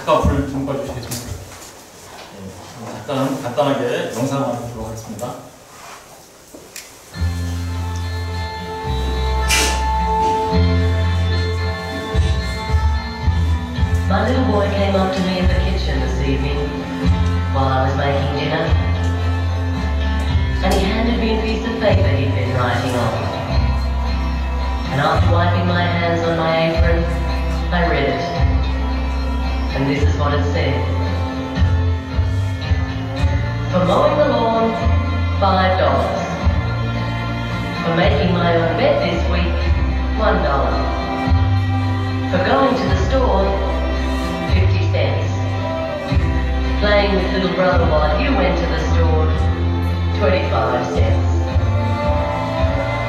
잠깐 불 좀 꺼주시겠습니까? 네, 간단하게 영상을 한번 보도록 하겠습니다. My little boy came up to me in the kitchen this evening while I was making dinner, and he handed me a piece of paper he'd been writing on. And after wiping my hands on my apron, I read it. And this is what it said. For mowing the lawn, $5. For making my own bed this week, $1. For going to the store, 50 cents. Playing with little brother while you went to the store, 25 cents.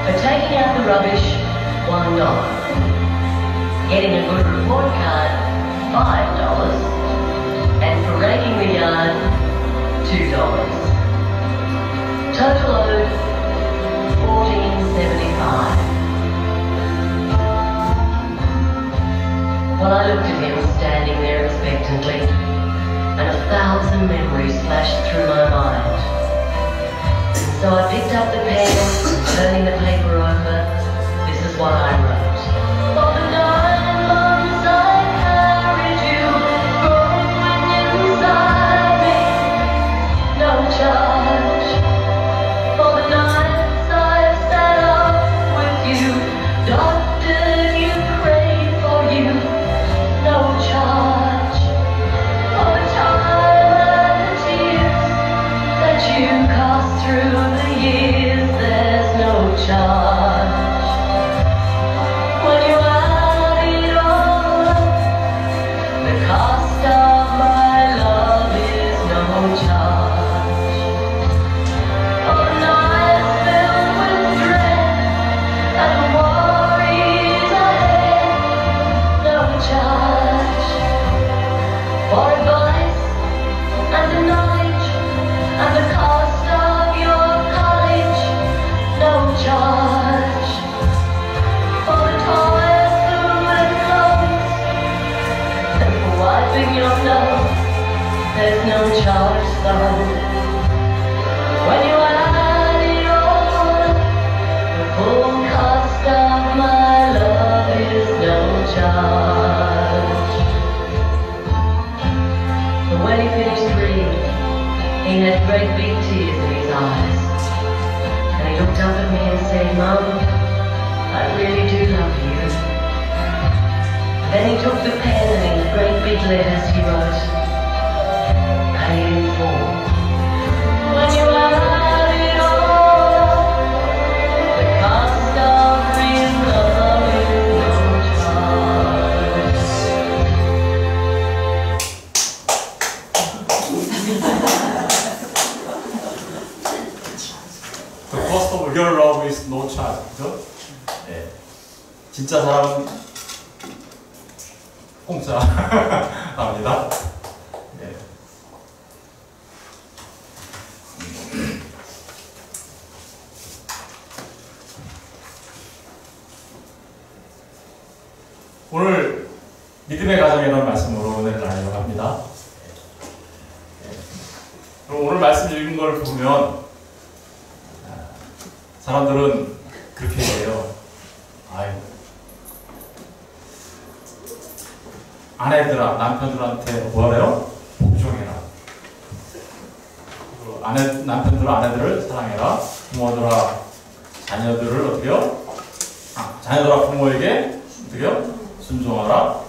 For taking out the rubbish, $1. Getting a good report card, $5. And for raking the yard, $2. Total owed, $14.75. Well, I looked at him standing there expectantly, and 1,000 memories flashed through my mind. So I picked up the pen, turning the paper over. This is what I wrote. For the 9 months I carried you, growing inside me, no charge. For the nights I've sat up with you, doctored you, prayed for you, no charge. For the time and the tears that you cost through the years, there's no charge. When you add it all up, the cost of my love is no charge. For the nights filled with dread and the worries ahead, no charge. For advice and the knowledge and the cost of your college, no charge. For the toys, food and clothes, and for wiping your nose, there's no charge though. When you add it all, the full cost of my love is no charge. But when he finished reading, he had great big tears in his eyes. And he looked up at me and said, Mum, I really do love you. Then he took the pen and in great big letters he wrote, paid in full. When you add it all, the cost of real love is no charge. The cost of your love is no charge. 그죠? 네. 진짜 사랑은 공짜 합니다. 네. 오늘 믿음의 가정이라는 말씀으로 은혜를 나누려고 합니다. 그럼 오늘 말씀 읽은 걸 보면 사람들은 그렇게 얘기해요. 아이고, 아내들아, 남편들한테 뭐하래요? 복종해라. 남편들아, 아내들을 사랑해라. 부모들아, 자녀들을 어떻게요? 자녀들아, 부모에게 어떻게요? 순종하라.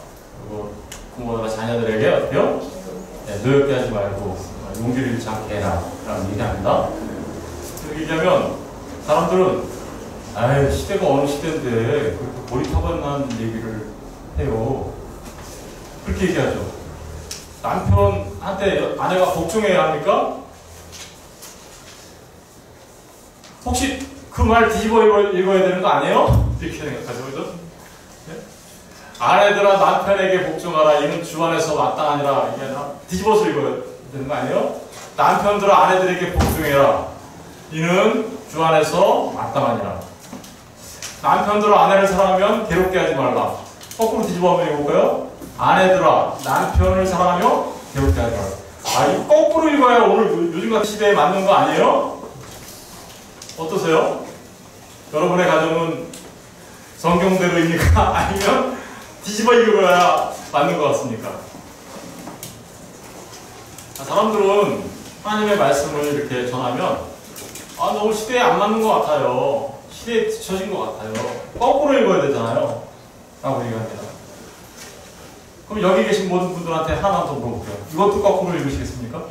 그리고 부모들아, 자녀들에게 어떻게요? 네, 노엽게 하지 말고 용기를 잃지 않게 해라. 라는 얘기합니다. 이렇게 얘기하면 사람들은 아유, 시대가 어느 시대인데 그렇게 고리타분한 얘기를 해요. 그렇게 얘기하죠. 남편한테 아내가 복종해야 합니까? 혹시 그 말 뒤집어 읽어야 되는 거 아니에요? 이렇게 생각하죠. 그죠? 네? 아내들아 남편에게 복종하라. 이는 주 안에서 마땅하니라. 이게 아니라 뒤집어서 읽어야 되는 거 아니에요? 남편들아 아내들에게 복종해라. 이는 주 안에서 마땅하니라. 남편들아 아내를 사랑하면 괴롭게 하지 말라. 거꾸로 뒤집어 한번 읽어볼까요? 아내들아 남편을 사랑하며 괴롭게 하지 마라. 아, 이거 거꾸로 읽어야 오늘 요즘 같은 시대에 맞는 거 아니에요? 어떠세요? 여러분의 가정은 성경대로입니까? 아니면 뒤집어 읽어야 맞는 것 같습니까? 사람들은 하나님의 말씀을 이렇게 전하면 너무 시대에 안 맞는 것 같아요. 시대에 뒤처진 것 같아요. 거꾸로 읽어야 되잖아요. 라고 얘기합니다. 그럼 여기 계신 모든 분들한테 하나만 더 물어볼게요. 이것도 거꾸로 읽으시겠습니까?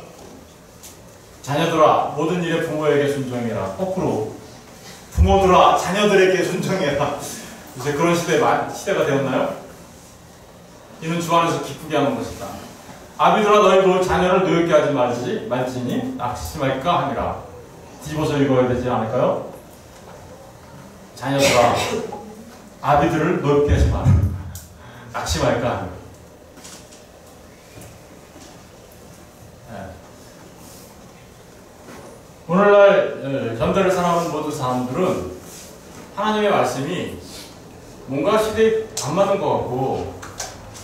자녀들아 모든 일에 부모에게 순종해라. 거꾸로 부모들아 자녀들에게 순종해라. 요새 그런 시대가 되었나요? 이는 주 안에서 기쁘게 하는 것이다. 아비들아 너희도 자녀를 노엽게 하지 말지니 낙심할까 하니라. 뒤집어서 읽어야 되지 않을까요? 자녀들아 아비들을 노엽게 하지 마라. 낙심할까 하니라. 오늘날 현대를 살아가는 모든 사람들은 하나님의 말씀이 뭔가 시대에 안 맞는 것 같고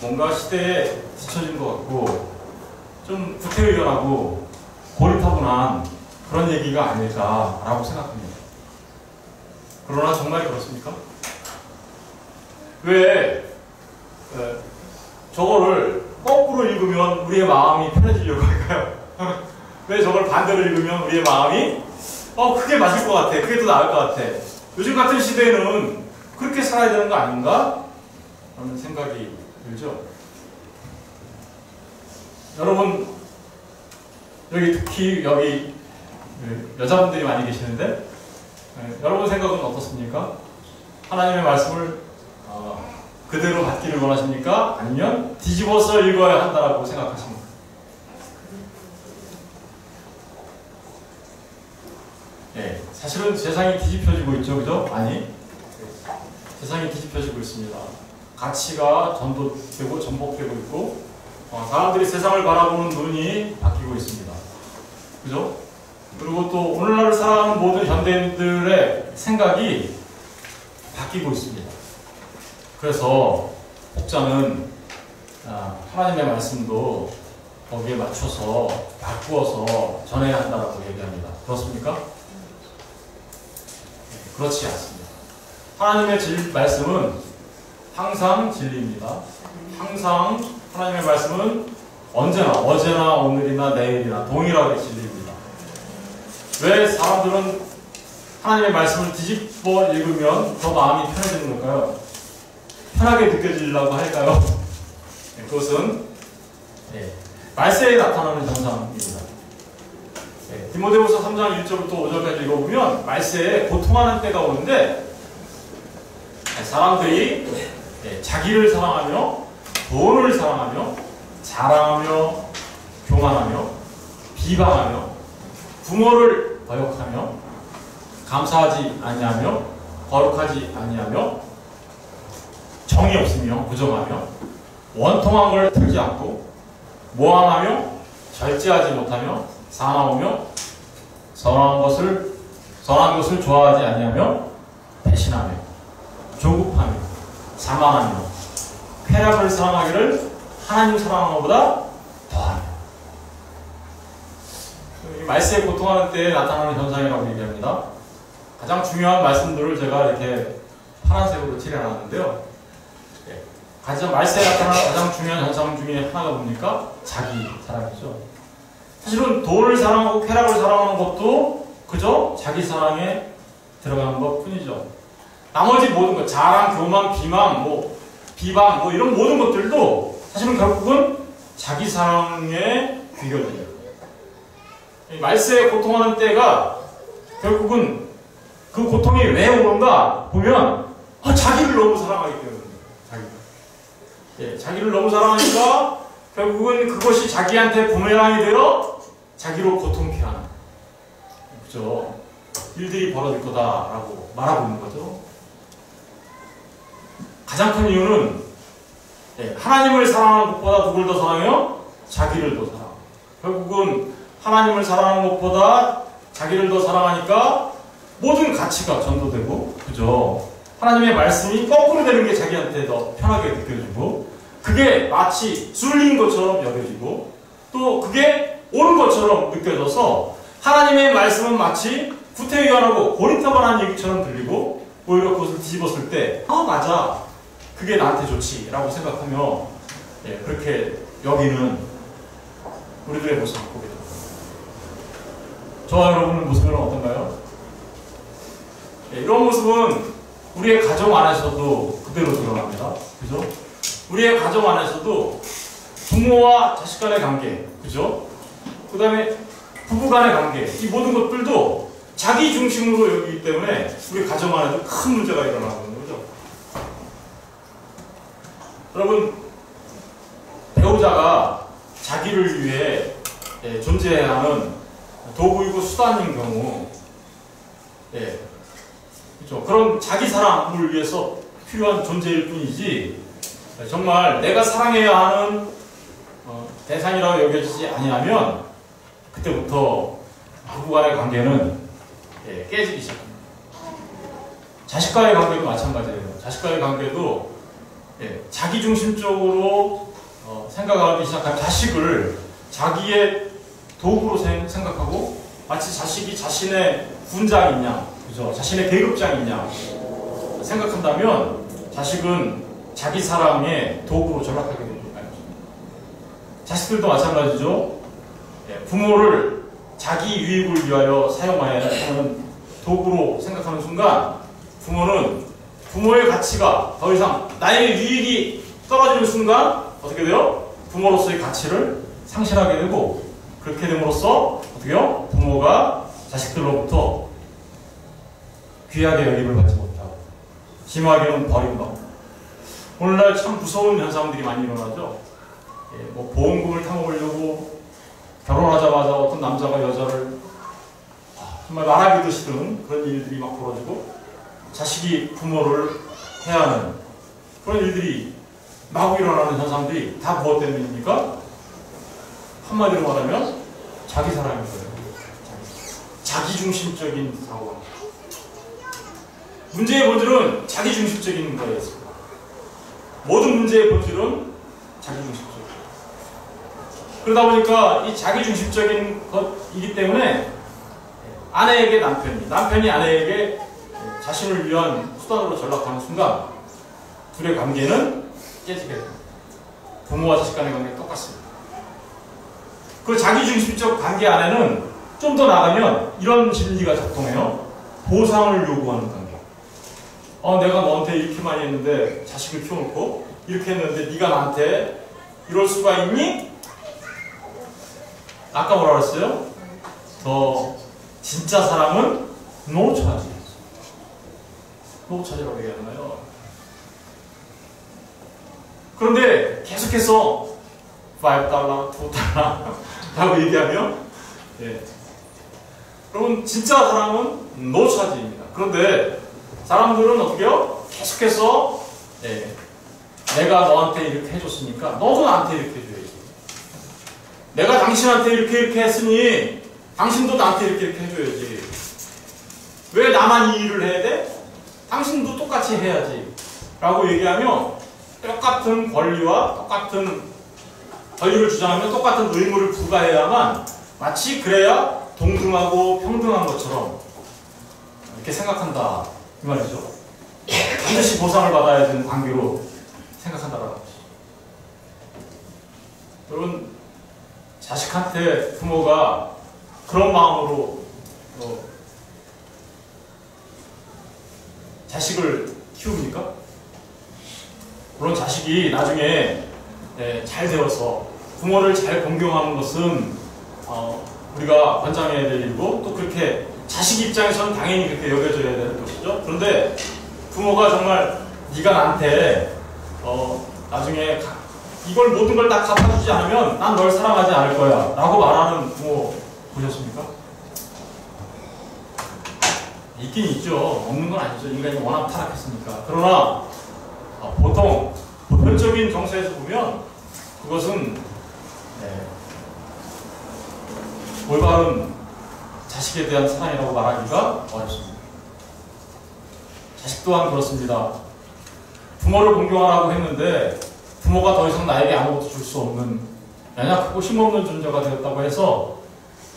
뭔가 시대에 뒤처진 것 같고 좀 구태의연하고 고리타분한 그런 얘기가 아닐까라고 생각합니다. 그러나 정말 그렇습니까? 왜 저거를 거꾸로 읽으면 우리의 마음이 편해지려고 할까요? 왜 저걸 반대로 읽으면 우리의 마음이 그게 맞을 것 같아. 그게 더 나을 것 같아. 요즘 같은 시대에는 그렇게 살아야 되는 거 아닌가? 라는 생각이 들죠. 여러분 특히 여기 여자분들이 많이 계시는데 여러분 생각은 어떻습니까? 하나님의 말씀을 그대로 받기를 원하십니까? 아니면 뒤집어서 읽어야 한다고 생각하십니까? 사실은 세상이 뒤집혀지고 있죠, 그죠? 아니, 세상이 뒤집혀지고 있습니다. 가치가 전복되고 있고, 사람들이 세상을 바라보는 눈이 바뀌고 있습니다. 그죠? 그리고 또 오늘날 살아가는 모든 현대인들의 생각이 바뀌고 있습니다. 그래서 혹자는 하나님의 말씀도 거기에 맞춰서 바꾸어서 전해야 한다고 얘기합니다. 그렇습니까? 그렇지 않습니다. 하나님의 말씀은 항상 진리입니다. 항상 하나님의 말씀은 언제나 어제나 오늘이나 내일이나 동일하게 진리입니다. 왜 사람들은 하나님의 말씀을 뒤집어 읽으면 더 마음이 편해지는 걸까요? 편하게 느껴지려고 할까요? 그것은 말세에 나타나는 현상입니다. 디모데후서 3장 1절부터 5절까지 읽어보면 말세에 고통하는 때가 오는데 사람들이 자기를 사랑하며 돈을 사랑하며 자랑하며 교만하며 비방하며 부모를 거역하며 감사하지 아니하며 거룩하지 아니하며 정이 없으며 부정하며 원통한 걸 들지 않고 모함하며 절제하지 못하며 사나우며 선한 것을 좋아하지 아니하며 배신하며 조급하며 자만하며 쾌락을 사랑하기를 하나님 사랑하는 것보다 더하며. 말세에 고통하는 때에 나타나는 현상이라고 얘기합니다. 가장 중요한 말씀들을 제가 이렇게 파란색으로 칠해놨는데요. 말세에 나타나는 가장 중요한 현상 중에 하나가 뭡니까? 자기 사랑이죠. 사실은 돈을 사랑하고 쾌락을 사랑하는 것도 그저 자기 사랑에 들어가는 것 뿐이죠. 나머지 모든 것, 자랑, 교만, 비방, 이런 모든 것들도 사실은 결국은 자기 사랑에 귀결돼요. 말세에 고통하는 때가 결국은 그 고통이 왜 오는가 보면 자기를 너무 사랑하기 때문입니다. 자기를 너무 사랑하니까 결국은 그것이 자기한테 부메랑이 되어 자기로 고통케 하는 그죠? 일들이 벌어질 거다라고 말하고 있는 거죠. 가장 큰 이유는 하나님을 사랑하는 것보다 누굴 더 사랑해요? 자기를 더 사랑해요. 결국은 하나님을 사랑하는 것보다 자기를 더 사랑하니까 모든 가치가 전도되고 그죠? 하나님의 말씀이 거꾸로 되는 게 자기한테 더 편하게 느껴지고 그게 마치 순리인 것처럼 여겨지고 또 그게 옳은 것처럼 느껴져서 하나님의 말씀은 마치 구태의연하고 고리타분한 얘기처럼 들리고 오히려 그것을 뒤집었을 때 맞아 그게 나한테 좋지 라고 생각하며 그렇게 여기는 우리들의 모습을 보게 됩니다. 저와 여러분의 모습은 어떤가요? 이런 모습은 우리의 가정 안에서도 그대로 드러납니다. 그죠? 우리의 가정 안에서도 부모와 자식 간의 관계, 그죠? 그 다음에 부부 간의 관계, 이 모든 것들도 자기 중심으로 여기기 때문에 우리 가정 안에도 큰 문제가 일어나는 거죠. 여러분, 배우자가 자기를 위해 존재해야 하는 도구이고 수단인 경우, 그렇죠. 그런 자기 사랑을 위해서 필요한 존재일 뿐이지, 정말 내가 사랑해야 하는 대상이라고 여겨지지 아니하면 그때부터 부부간의 관계는 깨지기 시작합니다. 자식과의 관계도 마찬가지예요. 자식과의 관계도 자기중심적으로 생각하기 시작한 자식을 자기의 도구로 생각하고 마치 자식이 자신의 군장이냐, 그죠? 자신의 계급장이냐 생각한다면 자식은 자기 사랑의 도구로 전락하게 됩니다. 자식들도 마찬가지죠. 부모를 자기 유익을 위하여 사용해야 하는 도구로 생각하는 순간 부모는 부모의 가치가 더 이상 나의 유익이 떨어지는 순간 어떻게 돼요? 부모로서의 가치를 상실하게 되고 그렇게 됨으로써 어떻게 해요? 부모가 자식들로부터 귀하게 여김을 받지 못하고 심하게는 버림받고 오늘날 참 무서운 현상들이 많이 일어나죠. 뭐 보험금을 타먹으려고 결혼하자마자 어떤 남자가 여자를 정말 말하기도 싫은 그런 일들이 막 벌어지고 자식이 부모를 해야 하는 그런 일들이 마구 일어나는 현상들이 다 무엇 때문입니까? 한마디로 말하면 자기 사랑인 거예요. 자기중심적인 사고. 문제의 본질은 자기중심적인 거였습니다. 모든 문제의 본질은 자기중심적. 그러다 보니까 이 자기중심적인 것이기 때문에 아내에게 남편이 아내에게 자신을 위한 수단으로 전락하는 순간 둘의 관계는 깨지게 됩니다. 부모와 자식 간의 관계는 똑같습니다. 그 자기중심적 관계 안에는 좀 더 나가면 이런 진리가 작동해요. 보상을 요구하는 관계. 내가 너한테 이렇게 많이 했는데 자식을 키워놓고 이렇게 했는데 네가 나한테 이럴 수가 있니? 아까 뭐라 그랬어요? 진짜 사랑은 노차지. 노차지라고 얘기하잖아요. 그런데 계속해서 $5, $2 라고 얘기하면 여러분 진짜 사랑은 노차지입니다. 그런데 사람들은 어떻게 해요? 계속해서 내가 너한테 이렇게 해줬으니까 너도 나한테 이렇게 해줘야지. 내가 당신한테 이렇게 했으니 당신도 나한테 이렇게 해줘야지. 왜 나만 이 일을 해야 돼? 당신도 똑같이 해야지 라고 얘기하며 똑같은 권리와 똑같은 권리를 주장하며 똑같은 의무를 부과해야만 마치 그래야 동등하고 평등한 것처럼 이렇게 생각한다 이 말이죠. 반드시 보상을 받아야 되는 관계로 생각한다라는 것이죠. 여러분 자식한테 부모가 그런 마음으로 자식을 키웁니까? 물론 자식이 나중에 잘 되어서 부모를 잘 공경하는 것은 우리가 권장해야 될 일이고 또 그렇게 자식 입장에서는 당연히 그렇게 여겨져야 되는 것이죠. 그런데 부모가 정말 네가 나한테 나중에 이걸 모든 걸 다 갚아주지 않으면 난 널 사랑하지 않을 거야 라고 말하는 부모 보셨습니까? 있긴 있죠. 없는 건 아니죠. 인간이 워낙 타락했으니까. 그러나 보통 보편적인 정서에서 보면 그것은 올바른 자식에 대한 사랑이라고 말하기가 어렵습니다. 자식 또한 그렇습니다. 부모를 공경하라고 했는데 부모가 더 이상 나에게 아무것도 줄 수 없는 연약하고 힘없는 존재가 되었다고 해서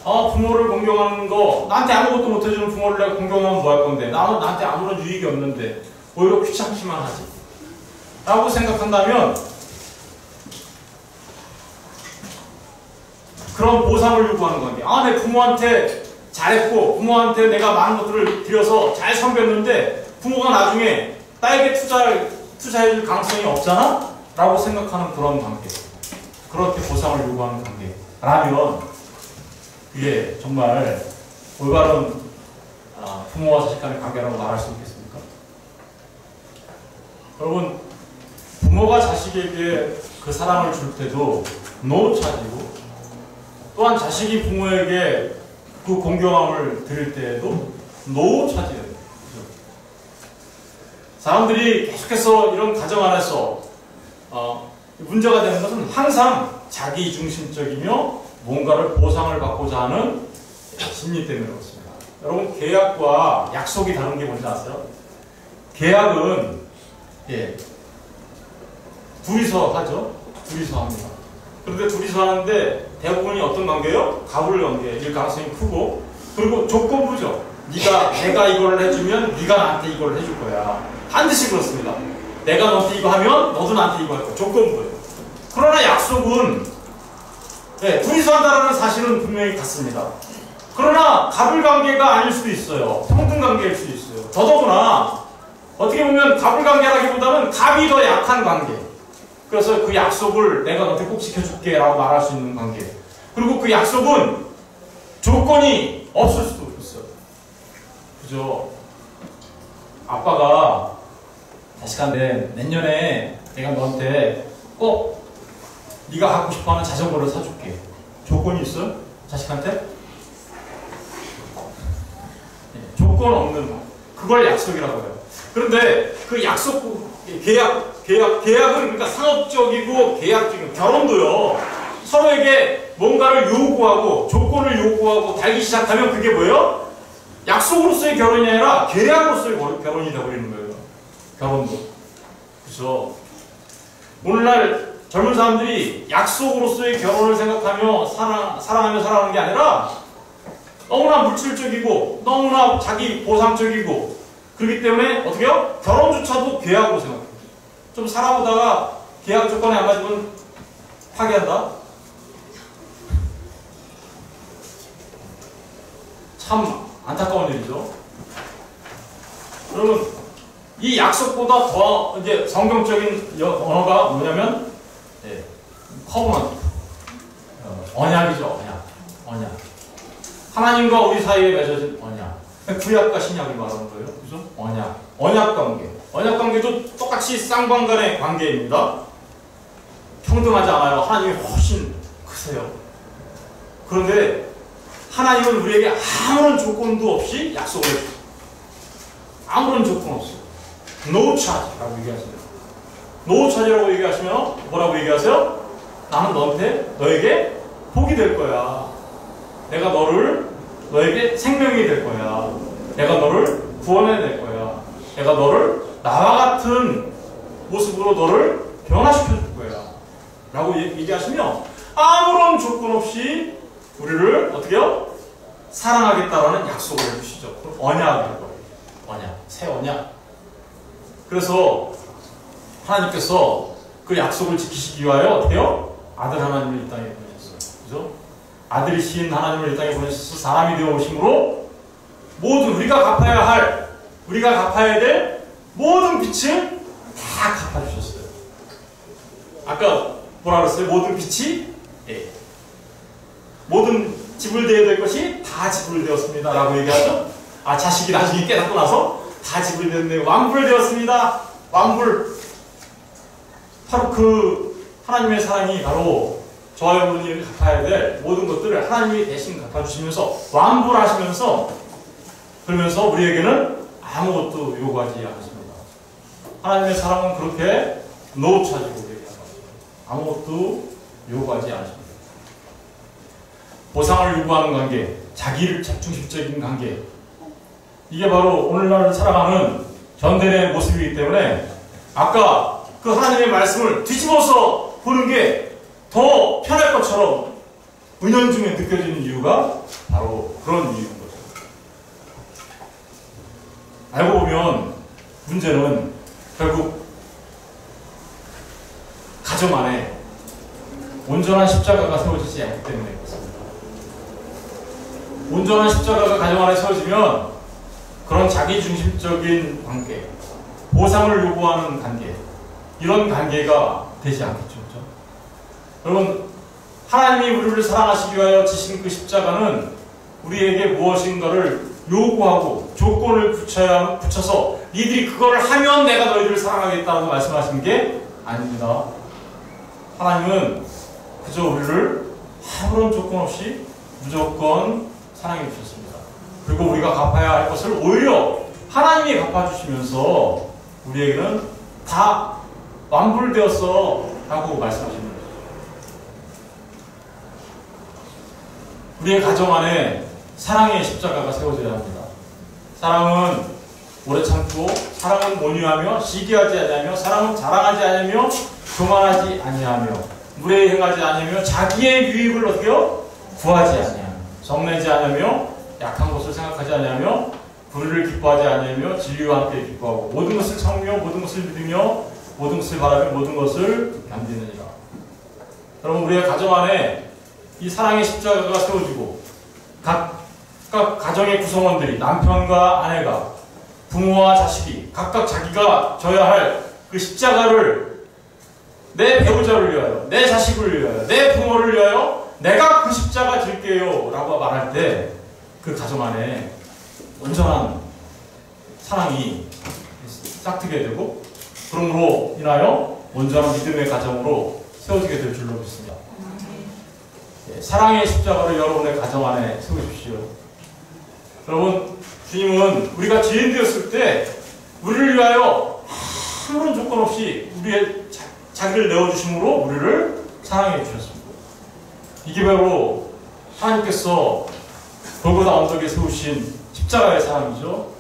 부모를 공경하는 거, 나한테 아무것도 못해주는 부모를 내가 공경하면 뭐 할 건데, 나한테 아무런 유익이 없는데 오히려 귀찮기만 하지 라고 생각한다면 그런 보상을 요구하는 관계. 내 부모한테 잘했고 부모한테 내가 많은 것들을 들여서 잘 섬겼는데 부모가 나중에 나에게 투자해줄 가능성이 없잖아? 라고 생각하는 그런 관계. 그렇게 보상을 요구하는 관계라면 그게 정말 올바른 부모와 자식 간의 관계라고 말할 수 있겠습니까? 여러분, 부모가 자식에게 그 사랑을 줄 때도 노 차지고, 또한 자식이 부모에게 그 공경함을 드릴 때에도 노 차지해요. 사람들이 계속해서 이런 가정 안에서 문제가 되는 것은 항상 자기 중심적이며 뭔가를 보상을 받고자 하는 심리 때문에 그렇습니다. 여러분, 계약과 약속이 다른 게 뭔지 아세요? 계약은 둘이서 하죠. 둘이서 합니다. 그런데 둘이서 하는데 대부분이 어떤 관계예요? 가불 관계일 가능성이 크고, 그리고 조건부죠. 내가 이걸 해주면 네가 나한테 이걸 해줄 거야. 반드시 그렇습니다. 내가 너한테 이거 하면 너도 나한테 이거 할 거야. 조건부예요. 그러나 약속은 둘이서 한다는 사실은 분명히 같습니다. 그러나 가불관계가 아닐 수도 있어요. 평등관계일 수도 있어요. 더더구나 어떻게 보면 가불관계라기보다는 갑이 더 약한 관계. 그래서 그 약속을 내가 너한테 꼭 지켜줄게 라고 말할 수 있는 관계. 그리고 그 약속은 조건이 없을 수도 있어요. 그죠? 아빠가 자식한테 내년에 내가 너한테 꼭 네가 갖고 싶어하는 자전거를 사줄게. 조건이 있어요? 자식한테? 조건 없는 그걸 약속이라고 해요. 그런데 그 약속, 계약은 그러니까 상업적이고 계약적인, 결혼도요, 서로에게 뭔가를 요구하고 조건을 요구하고 달기 시작하면 그게 뭐예요? 약속으로서의 결혼이 아니라 계약으로서의 결혼이 되어버리는 거예요. 결혼도. 그죠? 오늘날 젊은 사람들이 약속으로서의 결혼을 생각하며 사랑하며 살아가는 게 아니라 너무나 물질적이고 너무나 자기 보상적이고, 그렇기 때문에 어떻게 해요? 결혼조차도 계약으로 생각해요. 좀 살아보다가 계약 조건에 안 맞으면 파기한다? 참 안타까운 일이죠. 여러분, 이 약속보다 더 이제 성경적인 언어가 뭐냐면 커버넌트, 언약이죠. 언약. 하나님과 우리 사이에 맺어진 언약. 구약과 신약을 말하는 거예요. 그죠? 언약 관계. 언약 관계도 똑같이 쌍방간의 관계입니다. 평등하지 않아요. 하나님이 훨씬 크세요. 그런데 하나님은 우리에게 아무런 조건도 없이 약속을 해주세요. 아무런 조건 없어요. No charge라고 얘기하세요. No charge라고 얘기하시면 뭐라고 얘기하세요? 나는 너에게 복이 될 거야. 내가 너에게 생명이 될 거야. 내가 너를 구원해낼 거야. 내가 너를 나와 같은 모습으로 너를 변화시켜 줄 거야. 라고 얘기하시면 아무런 조건 없이 우리를 어떻게 해요? 사랑하겠다라는 약속을 해주시죠. 언약이라고 해요. 언약. 새 언약. 그래서 하나님께서 그 약속을 지키시기 위하여 어떻게 해요? 아들 하나님을 이 땅에 보내셨어요. 그죠? 아들이신 하나님을 이 땅에 보내셔서 사람이 되어 오심으로 모든 우리가 갚아야 될 모든 빚을 다 갚아주셨어요. 아까 뭐라 그랬어요? 모든 빚이 모든 지불되어야 될 것이 다 지불되었습니다 라고 얘기하죠. 자식이 나중에 깨닫고 나서 다 지불되었네요. 완불되었습니다. 완불. 바로 그 하나님의 사랑이 바로 저와 여러분이 갚아야 될 모든 것들을 하나님이 대신 갚아주시면서 완불하시면서, 그러면서 우리에게는 아무것도 요구하지 않으십니다. 하나님의 사랑은 그렇게 노차지고 얘기합니다. 아무것도 요구하지 않으십니다. 보상을 요구하는 관계, 자기를 중심적인 관계, 이게 바로 오늘날 살아가는 현대의 모습이기 때문에 아까 그 하나님의 말씀을 뒤집어서 보는 게 더 편할 것처럼 은연중에 느껴지는 이유가 바로 그런 이유인 거죠. 알고 보면 문제는 결국 가정 안에 온전한 십자가가 세워지지 않기 때문에 그렇습니다. 온전한 십자가가 가정 안에 세워지면 그런 자기중심적인 관계, 보상을 요구하는 관계, 이런 관계가 되지 않겠죠. 그렇죠? 여러분, 하나님이 우리를 사랑하시기 위하여 지신 그 십자가는 우리에게 무엇인가를 요구하고 조건을 붙여서 니들이 그걸 하면 내가 너희들을 사랑하겠다고 말씀하신 게 아닙니다. 하나님은 그저 우리를 아무런 조건 없이 무조건 사랑해 주셨습니다. 그리고 우리가 갚아야 할 것을 오히려 하나님이 갚아주시면서 우리에게는 다 완불되었어 라고 말씀하십니다. 우리의 가정 안에 사랑의 십자가가 세워져야 합니다. 사랑은 오래 참고, 사랑은 온유하며, 시기하지 아니하며, 사랑은 자랑하지 아니하며, 교만하지 아니하며, 무례히 행하지 아니하며, 자기의 유익을 어떻게요? 구하지 아니하며, 성내지 아니하며, 약한 것을 생각하지 아니하며, 불의를 기뻐하지 아니하며, 진리와 함께 기뻐하고, 모든 것을 참으며, 모든 것을 믿으며, 모든 것을 바라며, 모든 것을 견디느니라. 여러분, 우리의 가정 안에 이 사랑의 십자가가 세워지고 각각 가정의 구성원들이, 남편과 아내가, 부모와 자식이 각각 자기가 져야 할 그 십자가를 내 배우자를 위하여, 내 자식을 위하여, 내 부모를 위하여 내가 그 십자가 질게요 라고 말할 때 그 가정 안에 온전한 사랑이 싹트게 되고, 그러므로 인하여 온전한 믿음의 가정으로 세워지게 될 줄로 믿습니다. 사랑의 십자가를 여러분의 가정 안에 세우십시오. 여러분, 주님은 우리가 죄인 되었을 때 우리를 위하여 아무런 조건 없이 우리의 자기를 내어주심으로 우리를 사랑해 주셨습니다. 이게 바로 하나님께서 골고다 언덕에 세우신 십자가의 사랑이죠.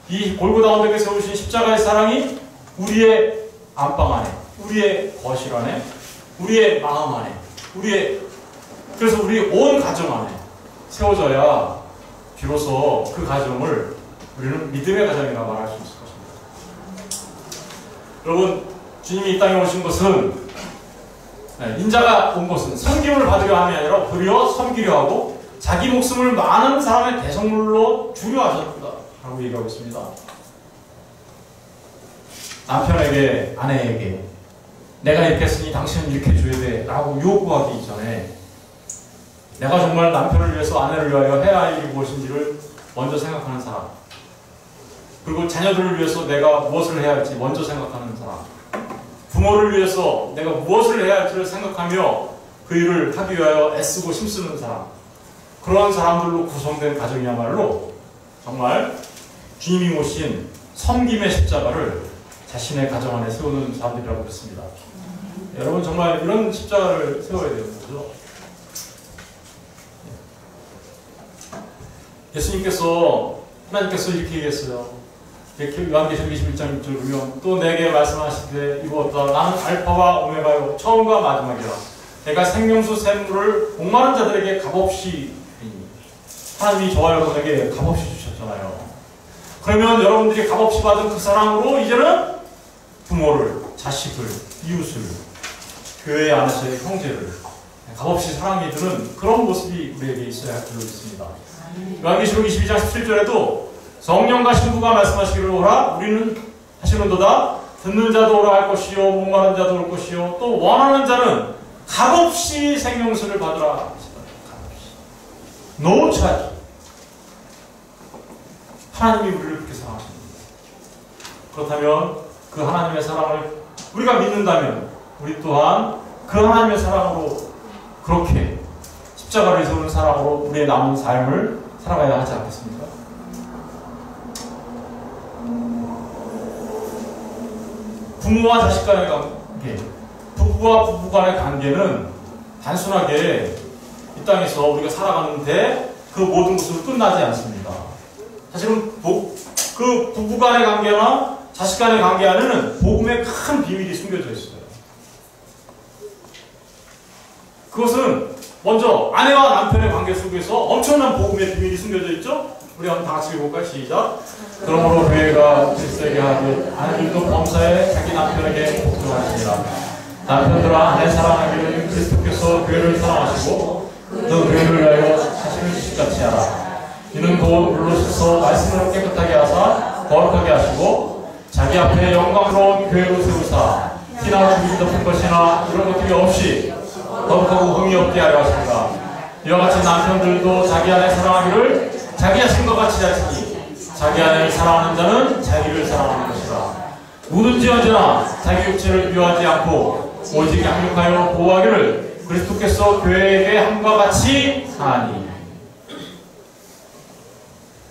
이 골고다 언덕에 세우신 십자가의 사랑이 우리의 안방 안에, 우리의 거실 안에, 우리의 마음 안에, 그래서 우리 온 가정 안에 세워져야 비로소 그 가정을 우리는 믿음의 가정이라 말할 수 있을 것입니다. 여러분, 주님이 이 땅에 오신 것은, 인자가 온 것은 섬김을 받으려 함이 아니라 도리어 섬기려 하고 자기 목숨을 많은 사람의 대성물로 주려 하셨다 라고 얘기하고 있습니다. 남편에게, 아내에게 내가 이렇게 했으니 당신은 이렇게 해줘야 돼 라고 요구하기 이전에 내가 정말 남편을 위해서, 아내를 위하여 해야 할 일이 무엇인지를 먼저 생각하는 사람, 그리고 자녀들을 위해서 내가 무엇을 해야 할지 먼저 생각하는 사람, 부모를 위해서 내가 무엇을 해야 할지를 생각하며 그 일을 하기 위하여 애쓰고 힘쓰는 사람, 그러한 사람들로 구성된 가정이야말로 정말 주님이 모신 섬김의 십자가를 자신의 가정 안에 세우는 사람들이라고 그랬습니다. 여러분, 정말 이런 십자가를 세워야 되는 거죠. 하나님께서 이렇게 얘기했어요. 요한계시록 21장 6절 보면 또 내게 말씀하시되 이보았다. 나는 알파와 오메가요 처음과 마지막이라. 내가 생명수 샘물을 목마른 자들에게 값없이 주리니. 하나님이 저와 여러분에게 값없이 주셨잖아요. 그러면 여러분들이 값없이 받은 그 사랑으로 이제는 부모를, 자식을, 이웃을, 교회 안에서의 형제를 값없이 사랑해 주는 그런 모습이 우리에게 있어야 할 줄로 믿습니다. 요한계시록 22장 17절에도 성령과 신부가 말씀하시기를 오라 우리는 하시는도다. 듣는 자도 오라 할 것이요 목마른 자도 올 것이요 또 원하는 자는 값없이 생명수를 받으라 하시더라. 값없이. No charge. 하나님이 우리를 그렇게 사랑하십니다. 그렇다면 그 하나님의 사랑을 우리가 믿는다면 우리 또한 그 하나님의 사랑으로 그렇게 십자가를 세우는 사랑으로 우리의 남은 삶을 살아가야 하지 않겠습니까? 부모와 자식 간의 관계, 부부와 부부 간의 관계는 단순하게 이 땅에서 우리가 살아가는데 그 모든 것으로 끝나지 않습니다. 사실은 그 부부 간의 관계나 자식 간의 관계 안에는 복음의 큰 비밀이 숨겨져 있어요. 그것은 먼저 아내와 남편의 관계 속에서 엄청난 복음의 비밀이 숨겨져 있죠? 우리 한번 다 같이 읽어볼까요? 시작. 그러므로 교회가 질서에게 하듯 아내들도 범사에 자기 남편에게 복종하시니라. 남편들아 아내 사랑하기를 그리스도께서 교회를 사랑하시고 그 교회를 위하여 자신을 주식같이 하라. 이는 곧 물로 씻어 말씀으로 깨끗하게 하사 거룩하게 하시고 자기 앞에 영광스러운 교회로 세우사 티나 주름이 덮은 것이나 이런 것들이 없이 거룩하고 흠이 없게 하려 하십니다. 이와 같이 남편들도 자기 아내 사랑하기를 자기 자신과 같이 하시니 자기 아내를 사랑하는 자는 자기를 사랑하는 것이라. 누구든지 언제나 자기 육체를 비하하지 않고 오직 양육하여 보호하기를 그리스도께서 교회에게 함과 같이 하니.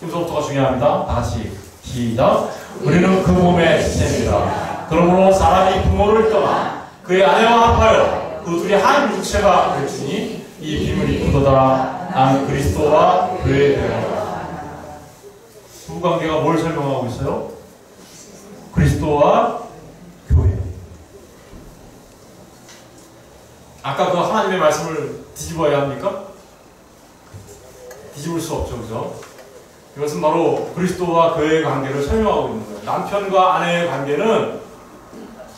지금부터가 중요합니다. 다시 시작. 우리는 그 몸의 지체입니다. 그러므로 사람이 부모를 떠나 그의 아내와 합하여 그 둘이 한 육체가 될지니 이 비밀이 이도다. 나는 그리스도와 교회에 되노라. 부부관계가 뭘 설명하고 있어요? 그리스도와 교회. 아까 그 하나님의 말씀을 뒤집어야 합니까? 뒤집을 수 없죠, 그죠? 이것은 바로 그리스도와 교회의 관계를 설명하고 있는 거예요. 남편과 아내의 관계는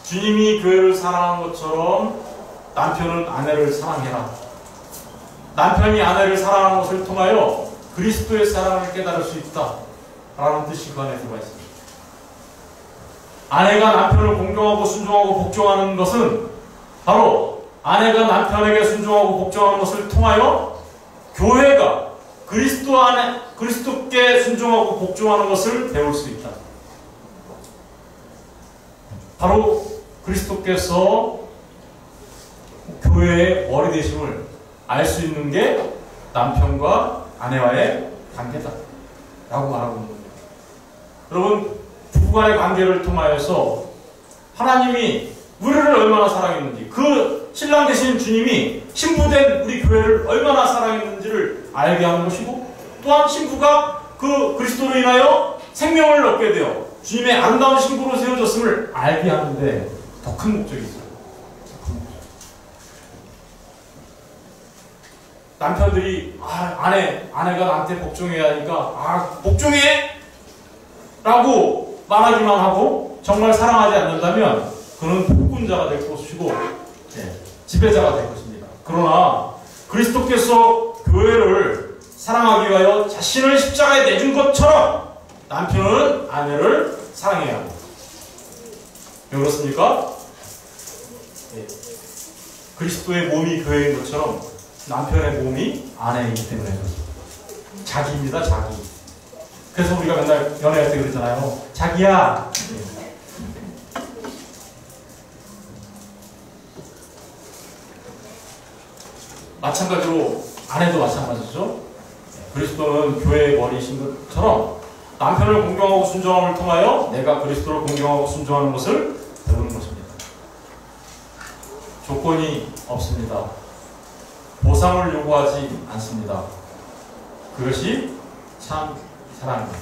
주님이 교회를 사랑한 것처럼 남편은 아내를 사랑해라. 남편이 아내를 사랑하는 것을 통하여 그리스도의 사랑을 깨달을 수 있다 라는 뜻이 그 안에 들어가 있습니다. 아내가 남편을 공경하고 순종하고 복종하는 것은 바로 아내가 남편에게 순종하고 복종하는 것을 통하여 교회가 그리스도께 순종하고 복종하는 것을 배울 수 있다. 바로 그리스도께서 교회의 머리 되심을 알 수 있는 게 남편과 아내와의 관계다 라고 말하고 있는 겁니다. 여러분, 부부간의 관계를 통하여서 하나님이 우리를 얼마나 사랑했는지, 그 신랑 되신 주님이 신부된 우리 교회를 얼마나 사랑했는지를 알게 하는 것이고, 또한 신부가 그 그리스도로 인하여 생명을 얻게 되어 주님의 아름다운 신부로 세워졌음을 알게 하는데 더 큰 목적이 있어요. 남편들이 아내가 나한테 복종해야 하니까 복종해! 라고 말하기만 하고 정말 사랑하지 않는다면 그는 폭군자가 될 것이고 지배자가 될 것입니다. 그러나 그리스도께서 교회를 사랑하기 위하여 자신을 십자가에 내준 것처럼 남편은 아내를 사랑해야 합니다. 왜 그렇습니까? 그리스도의 몸이 교회인 것처럼 남편의 몸이 아내이기 때문에 그렇습니다. 자기입니다, 자기. 그래서 우리가 맨날 연애할 때 그러잖아요. 자기야. 마찬가지로 아내도 마찬가지죠. 그리스도는 교회의 머리이신 것처럼 남편을 공경하고 순종함을 통하여 내가 그리스도를 공경하고 순종하는 것을 배우는 것입니다. 조건이 없습니다. 보상을 요구하지 않습니다. 그것이 참 사랑입니다.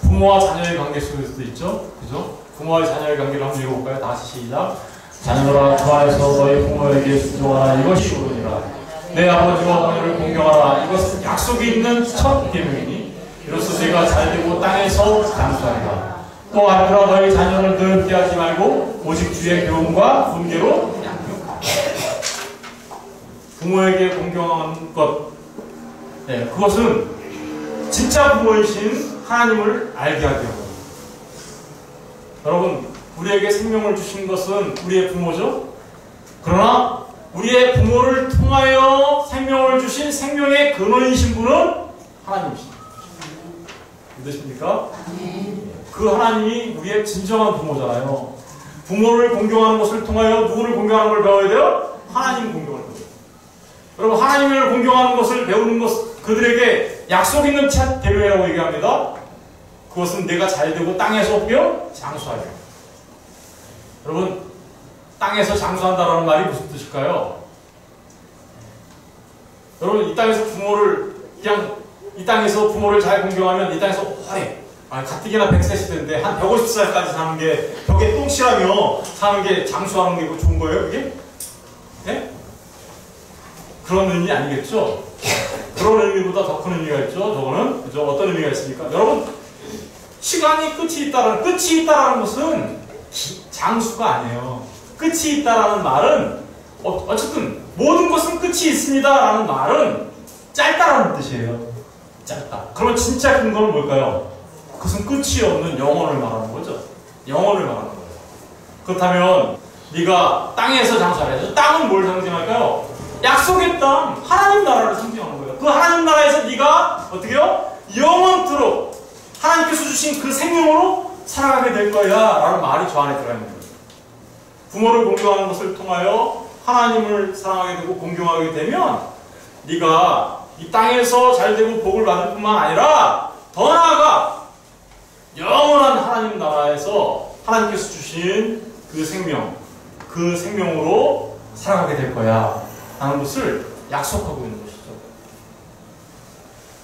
부모와 자녀의 관계 속에서도 있죠. 그죠? 부모와 자녀의 관계를 한번 읽어볼까요? 다시 시작. 자녀들아 주 안에서 너희 부모에게 순종하라. 이것이 옳으니라. 내 아버지와 어머니를 공경하라. 이것은 약속이 있는 첫 계명이니 이로써 네가 잘되고 땅에서 장수하리라. 또 아들아 너희 자녀를 늘 피하지 말고 오직 주의 교훈과 훈계로 양육하라. 부모에게 공경하는 것, 그것은 진짜 부모이신 하나님을 알게 하게 합니다. 여러분, 우리에게 생명을 주신 것은 우리의 부모죠. 그러나 우리의 부모를 통하여 생명을 주신 생명의 근원이신 분은 하나님이십니다. 믿으십니까? 그 하나님이 우리의 진정한 부모잖아요. 부모를 공경하는 것을 통하여 누구를 공경하는 걸 배워야 돼요? 하나님 공경을 배워야 돼요. 여러분, 하나님을 공경하는 것을 배우는 것, 그들에게 약속 있는 첫 계명이라고 얘기합니다. 그것은 내가 잘되고 땅에서 배워 장수하려. 여러분, 땅에서 장수한다라는 말이 무슨 뜻일까요? 여러분, 이 땅에서 부모를 그냥 이 땅에서 부모를 잘 공경하면 이 땅에서 오래, 가뜩이나 100세 시대인데 한 150살까지 사는 게 벽에 똥칠하며 사는 게 장수하는 게 좋은 거예요, 그게? 네? 그런 의미 아니겠죠? 그런 의미보다 더 큰 의미가 있죠. 저거는 그죠? 어떤 의미가 있습니까? 여러분, 시간이 끝이 있다라는 것은 장수가 아니에요. 끝이 있다라는 말은 어쨌든 모든 것은 끝이 있습니다라는 말은 짧다라는 뜻이에요. 짧다. 그러면 진짜 큰 거는 뭘까요? 그것은 끝이 없는 영혼을 말하는 거죠. 영혼을 말하는 거예요. 그렇다면 네가 땅에서 장사를 해서 땅은 뭘 상징할까요? 약속의 땅, 하나님 나라를 상징하는 거예요. 그 하나님 나라에서 네가 어떻게 해요? 영원토록 하나님께서 주신 그 생명으로 살아가게 될 거야 라는 말이 저 안에 들어있는 거예요. 부모를 공경하는 것을 통하여 하나님을 사랑하게 되고 공경하게 되면 네가 이 땅에서 잘되고 복을 받을 뿐만 아니라 더 나아가 영원한 하나님 나라에서 하나님께서 주신 그 생명으로 살아가게 될 거야 라는 것을 약속하고 있는 것이죠.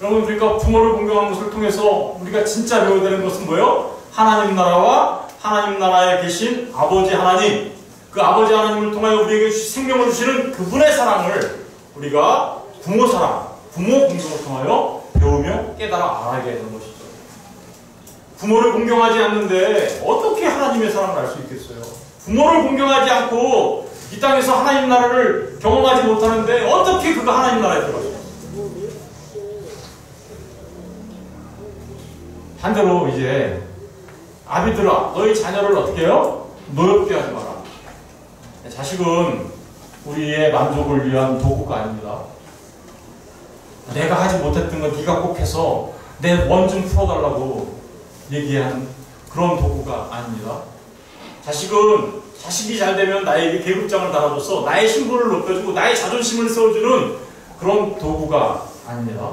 여러분, 그러니까 부모를 공경하는 것을 통해서 우리가 진짜 배워야 되는 것은 뭐예요? 하나님 나라와 하나님 나라에 계신 아버지 하나님, 그 아버지 하나님을 통하여 우리에게 생명을 주시는 그분의 사랑을 우리가 부모 공경을 통하여 배우며 깨달아 알아야 되는 것이죠. 부모를 공경하지 않는데 어떻게 하나님의 사랑을 알 수 있겠어요? 부모를 공경하지 않고 이 땅에서 하나님 나라를 경험하지 못하는데 어떻게 그가 하나님 나라에 들어가요? 반대로 이제 아비들아, 너희 자녀를 어떻게 해요? 노엽게 하지 마라. 자식은 우리의 만족을 위한 도구가 아닙니다. 내가 하지 못했던 건 네가 꼭 해서 내 원 좀 풀어달라고 얘기하는 그런 도구가 아닙니다. 자식은 자식이 잘 되면 나에게 계급장을 달아줘서 나의 신분을 높여주고 나의 자존심을 세워주는 그런 도구가 아닙니다.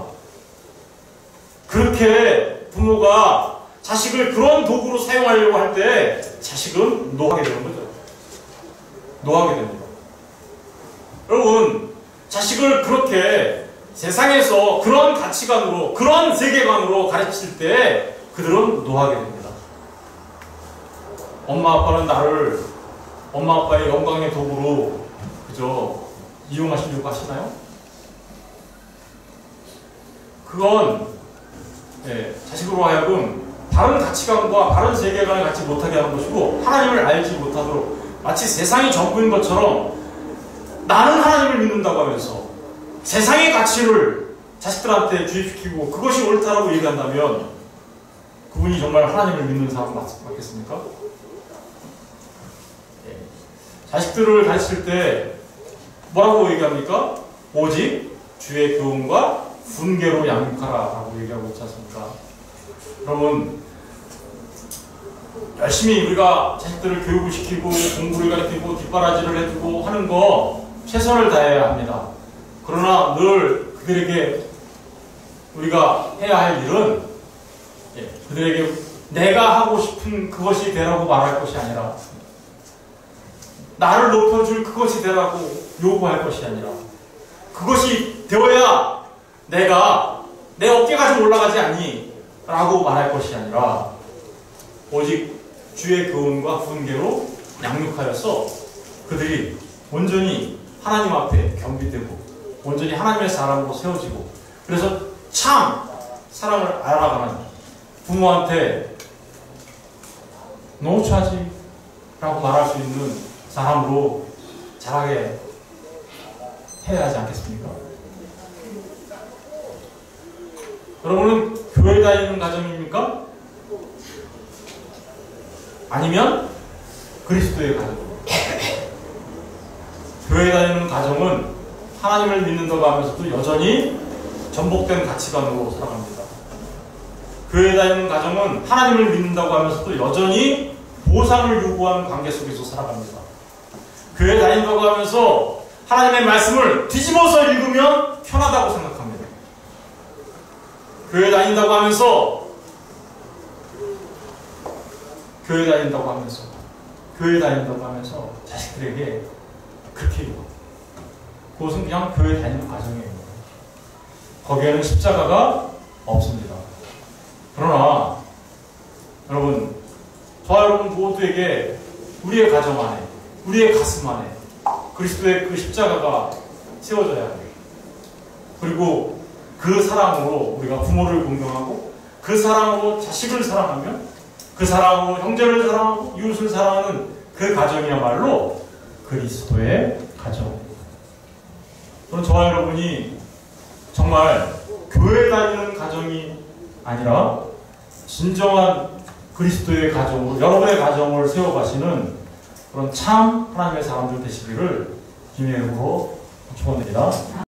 그렇게 부모가 자식을 그런 도구로 사용하려고 할 때 자식은 노하게 되는 거죠. 노하게 됩니다. 여러분, 자식을 그렇게 세상에서 그런 가치관으로, 그런 세계관으로 가르칠 때 그들은 노하게 됩니다. 엄마 아빠는 나를 엄마 아빠의 영광의 도구로 그저 이용하시려고 하시나요? 그건 자식으로 하여금 다른 가치관과 다른 세계관을 갖지 못하게 하는 것이고 하나님을 알지 못하도록 마치 세상이 전부인 것처럼 나는 하나님을 믿는다고 하면서 세상의 가치를 자식들한테 주입시키고 그것이 옳다라고 얘기한다면 그분이 정말 하나님을 믿는 사람 맞겠습니까? 자식들을 가르칠 때 뭐라고 얘기합니까? 오직 주의 교훈과 훈계로 양육하라 라고 얘기하고 있지 않습니까? 여러분, 열심히 우리가 자식들을 교육을 시키고 공부를 가르치고 뒷바라지를 해주고 하는 거 최선을 다해야 합니다. 그러나 늘 그들에게 우리가 해야 할 일은 그들에게 내가 하고 싶은 그것이 되라고 말할 것이 아니라 나를 높여줄 그것이 되라고 요구할 것이 아니라 그것이 되어야 내가 내 어깨가 좀 올라가지 않니? 라고 말할 것이 아니라 오직 주의 교훈과 훈계로 양육하여서 그들이 온전히 하나님 앞에 겸비되고 온전히 하나님의 사람으로 세워지고 그래서 참 사랑을 알아가는 부모한테 노차지 라고 말할 수 있는 사람으로 자라게 해야 하지 않겠습니까? 여러분은 교회 다니는 가정입니까? 아니면 그리스도의 가정입니까? 교회 다니는 가정은 하나님을 믿는다고 하면서도 여전히 전복된 가치관으로 살아갑니다. 교회 다니는 가정은 하나님을 믿는다고 하면서도 여전히 보상을 요구하는 관계 속에서 살아갑니다. 교회 다닌다고 하면서 하나님의 말씀을 뒤집어서 읽으면 편하다고 생각합니다. 교회 다닌다고 하면서 자식들에게 그렇게 읽어. 그것은 그냥 교회 다니는 과정이에요. 거기에는 십자가가 없습니다. 그러나 여러분, 저와 여러분 모두에게 우리의 가정 안에, 우리의 가슴 안에 그리스도의 그 십자가가 세워져야 합니다. 그리고 그 사랑으로 우리가 부모를 공경하고, 그 사랑으로 자식을 사랑하며, 그 사랑으로 형제를 사랑하고 이웃을 사랑하는 그 가정이야말로 그리스도의 가정. 그럼 저와 여러분이 정말 교회 다니는 가정이 아니라 진정한 그리스도의 가정으로 여러분의 가정을 세워가시는 그런 참 하나님의 사람들 되시기를 기념으로 축원드립니다.